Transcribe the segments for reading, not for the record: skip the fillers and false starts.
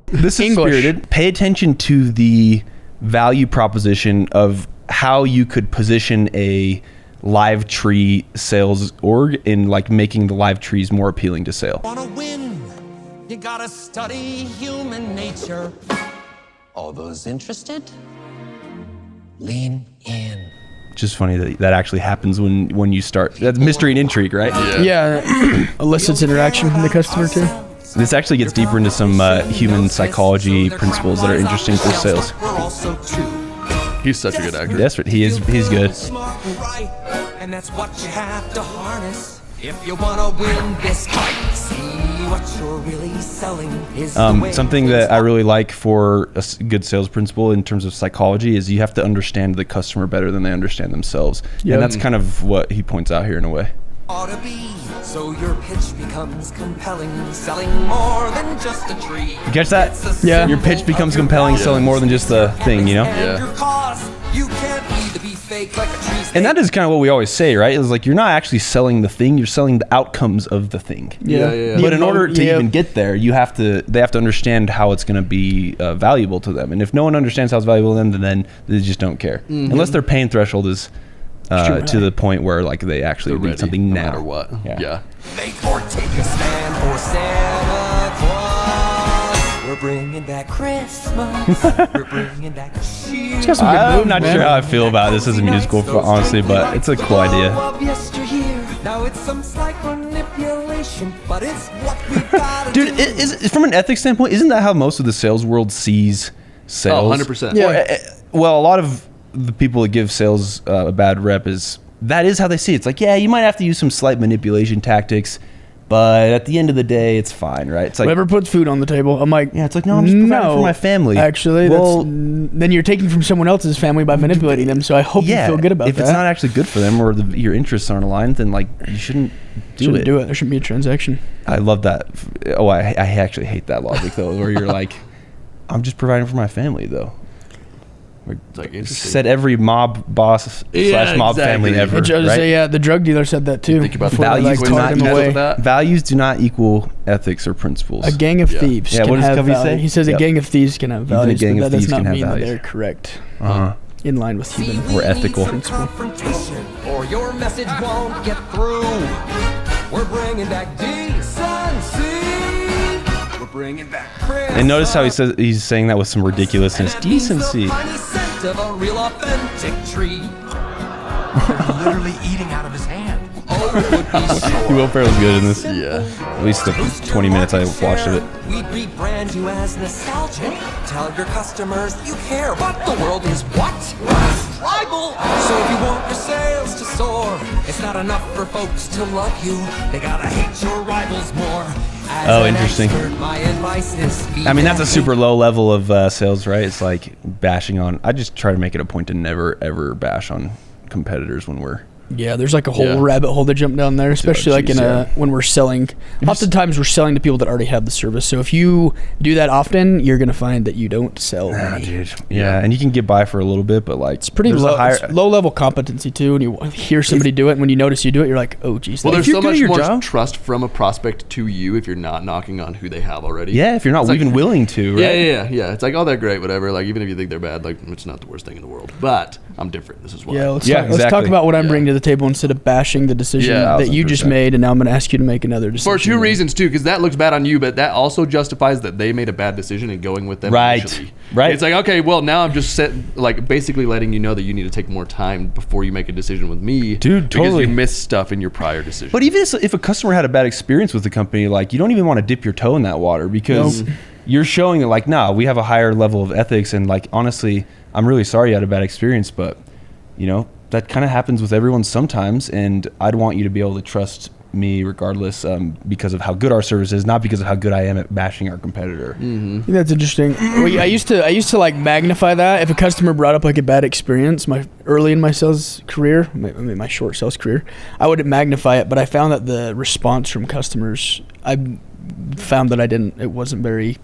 This is English. spirited. Pay attention to the value proposition of how you could position a live tree sales org in like making the live trees more appealing to sale. Wanna win, you gotta study human nature. All those interested, lean in. Just funny that that actually happens when you start. That's mystery and intrigue, right? Yeah. Elicits interaction from the customer too. This actually gets deeper into some human psychology principles that are interesting for sales. He's such a good actor. That's right. He's good. And that's what you have to harness if you wanna win this fight. See what you're really selling is Something that I really like for a good sales principle in terms of psychology is you have to understand the customer better than they understand themselves. Yep. And that's kind of what he points out here in a way. ought to be, so your pitch becomes compelling, selling more than just a tree. You catch that? Yeah. Your pitch becomes compelling, selling more than just the thing, you know? And your cause, you can't either be fake like a tree snake. And that is kind of what we always say, right? It's like you're not actually selling the thing, you're selling the outcomes of the thing. Yeah. But in order to even get there, they have to understand how it's going to be valuable to them. And if no one understands how it's valuable to them, then they just don't care. Unless their pain threshold is to the point where like they actually need something no now. matter what. Yeah. Make or take a stand for Santa Claus. We're bringing back Christmas. We're bringing back cheer. It's got some good I'm moves, not man. sure how I feel about this as a musical, honestly, but it's a cool idea. Now it's some slight manipulation, but it's what we gotta Dude, do. is from an ethics standpoint, isn't that how most of the sales world sees sales? 100%. Yeah. Well, a lot of the people that give sales a bad rep is how they see it. It's like, yeah, you might have to use some slight manipulation tactics, but at the end of the day, it's fine, right? It's like, Whoever puts food on the table, I'm like, yeah, it's like, no, I'm just providing for my family. Actually, then you're taking from someone else's family by manipulating them. So I hope you feel good about if that. it's not actually good for them or your interests aren't aligned, then like you shouldn't do it. There shouldn't be a transaction. I love that. Oh, I actually hate that logic though, where you're like, I'm just providing for my family though. It's like interesting. Said every mob boss / mob family ever. Right? The drug dealer said that too. Think about the before they, values like, do taught not him equal away. that. Values do not equal ethics or principles. A gang of thieves Yeah, can what does have Covey value. say? He says Yep. a gang of thieves can have Even a values, gang but of that does thieves not can have mean that values. they're correct. Uh-huh. In line with human. Or ethical. Some confrontation, or your message won't get through. We're bringing back decency. We're bringing back Christmas. And notice how he's saying that with some ridiculousness. Decency. The tiny scent of a real authentic tree. They're literally eating out of his hand. Oh, it would be sure. Will Ferrell's good in this. Yeah. At least the 20 minutes I watched of it. We'd rebrand you as nostalgic. Tell your customers you care, but the world is what? Tribal. So if you want your sales to soar, it's not enough for folks to love you. They gotta hate your rivals more. As Oh, an interesting. expert, my advice is I mean, that's a super low level of sales, right? It's like bashing on. I just try to make it a point to never, ever bash on competitors when we're. Yeah, there's like a whole rabbit hole to jump down there, especially like when we're selling. Oftentimes we're selling to people that already have the service. So if you do that often, you're gonna find that you don't sell any. Dude. Yeah, and you can get by for a little bit, but like It's pretty there's a low, higher- it's low level competency too. And you hear somebody do it, and when you notice you do it, you're like, oh geez. Well, like, there's you're so good at much your more job- trust from a prospect to you if you're not knocking on who they have already. Yeah, if you're not It's like- even willing to, right? Yeah. It's like, oh, they're great, whatever. Like, even if you think they're bad, like, it's not the worst thing in the world. But I'm different. This is why. yeah, let's talk exactly. about what I'm Yeah. bringing to the table instead of bashing the decision Yeah, that you just 1000%. made, and now I'm going to ask you to make another decision. For two reasons too, because that looks bad on you, but that also justifies that they made a bad decision in going with them. Right. Initially. Right. It's like, okay, well, now I'm just basically letting you know that you need to take more time before you make a decision with me, Dude, because totally. you missed stuff in your prior decision. But even if a customer had a bad experience with the company, like you don't even want to dip your toe in that water because you're showing that like, nah, we have a higher level of ethics, and like honestly, I'm really sorry you had a bad experience, but you know that kind of happens with everyone sometimes, and I'd want you to be able to trust me regardless, because of how good our service is, not because of how good I am at bashing our competitor. I think that's interesting. Well, I used to like magnify that if a customer brought up like a bad experience. Early in my sales career, my short sales career, I would magnify it. But I found that the response from customers, I found that it wasn't very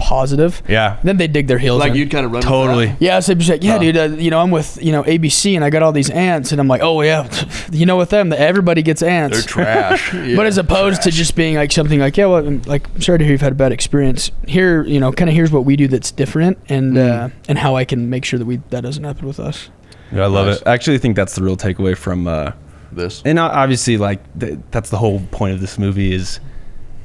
positive. Yeah. Then they dig their heels Like in. you'd kind of run Totally. with Yeah, so it'd be like, yeah, dude, I'm with, ABC and I got all these ants and I'm like, oh yeah, with them, everybody gets ants. They're trash. Yeah, But as opposed to just being like something like, yeah, well, I'm sorry to hear you've had a bad experience. Here, kind of here's what we do that's different and how I can make sure that doesn't happen with us. Yeah, I love it. I actually think that's the real takeaway from this. And obviously, like, that's the whole point of this movie is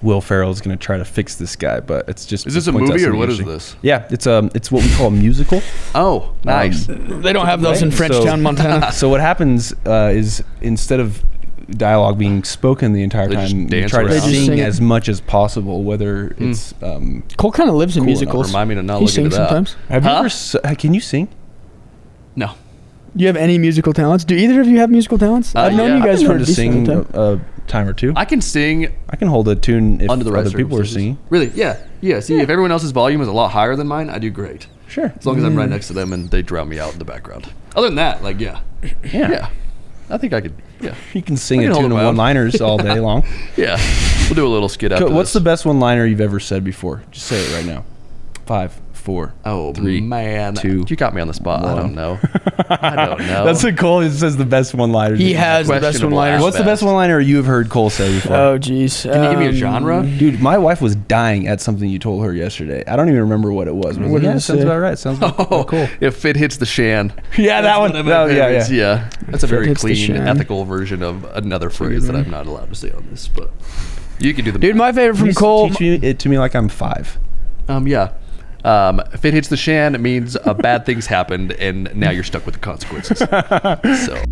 Will Ferrell is going to try to fix this guy, but it's just... Is this a movie or what is this? Yeah, it's what we call a musical. Oh, nice. They don't have those in Frenchtown, Montana. So what happens is instead of dialogue being spoken the entire They just time, you dance try to around. sing as much as possible, whether it's... Cole kind of lives in cool musicals. Remind me to not He look into sings that. sometimes. Have you ever... Can you sing? No. Do you have any musical talents? Do either of you have musical talents? I've known yeah. you guys I've for learned a to decent sing amount of time. a time or two. I can sing I can hold a tune if under the right other people are circumstances. singing. Really? Yeah. Yeah. See, if everyone else's volume is a lot higher than mine, I do great. Sure. As long as I'm right next to them and they drown me out in the background. Other than that, like, yeah. I think I could. Yeah. You can sing I can a hold tune of my own. one-liners all day long. Yeah. We'll do a little skit after What's the this. best one-liner you've ever said before? Just say it right now. 5, 4, Oh 3, man, 2, you got me on the spot. I don't know. I don't know. That's what Cole says the best one-liners. He has the best questionable one-liners. What's the best one-liner you have heard Cole say before? Oh, jeez. Can you give me a genre? Dude, my wife was dying at something you told her yesterday. I don't even remember what it was. But What did yeah, you sounds say? about right. Sounds Oh, cool. if it hits the shan. Yeah, that one. One of my favorites, Yeah. yeah. That's a If it very hits the clean, shan. ethical version of another phrase that I'm not allowed to say on this, but you can do the. Dude, my favorite from Please Cole. teach it to me like I'm 5. Yeah. If it hits the shan, it means bad things happened, and now you're stuck with the consequences. So.